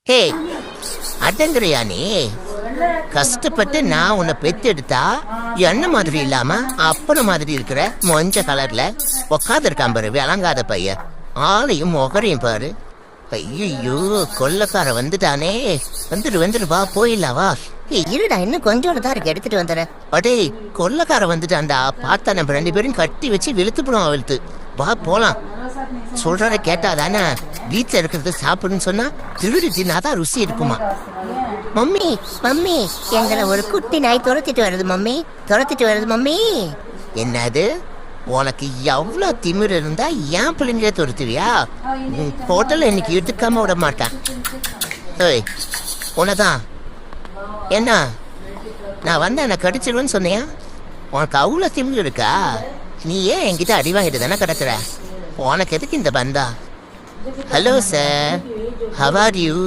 ஹே, அடங்குறியா நீ? கஷ்டப்பட்டு நான் உன்னை பெத்தெடுத்தா என்ன மாதிரி இல்லாம அப்பன மாதிரி இருக்கிற மொஞ்ச கலர்ல உக்காந்துருக்கான் பாரு விளங்காத பையன். ஆளையும் முகரையும் பாரு. ஐயோ, கொள்ளக்கார வந்துட்டானே. வந்துட்டு வா, போயிடலாம் வா. இருடா, இன்னும் கொஞ்சோட தான் இருக்கு, எடுத்துட்டு வந்துடுறேன். அடே, கொள்ளக்கார வந்துட்டான்டா. பார்த்தா நம்ம 2 பேரும் கட்டி வச்சு வெளுத்துப்படும் வெளுத்து. வா போலாம். சொல்றத கேட்டா தானே வீட்டில் இருக்கிறது சாப்பிடுன்னு சொன்னா திருடி தின்னாதான் ருசி இருக்குமா? மம்மி மம்மி, எங்களை ஒரு குட்டி நாய் துரத்திட்டு வருது மம்மி. என்னது? உனக்கு எவ்வளோ திமிர் இருந்தா ஏன் பிள்ளைங்களே துரத்துவியா? ஹோட்டலில் இன்னைக்கு எடுத்துக்காம விட மாட்டேன். ஏய், உனதான் என்ன நான் வந்து என்னை கடிச்சிடுவேன்னு சொன்னியா? உனக்கு அவ்வளோ திமிர் இருக்கா? நீ ஏன் என்கிட்ட அடி வாங்கிட்டு தானே கிடக்குற? உனக்கு எதுக்கு இந்த பந்தா? Hello sir, how are you?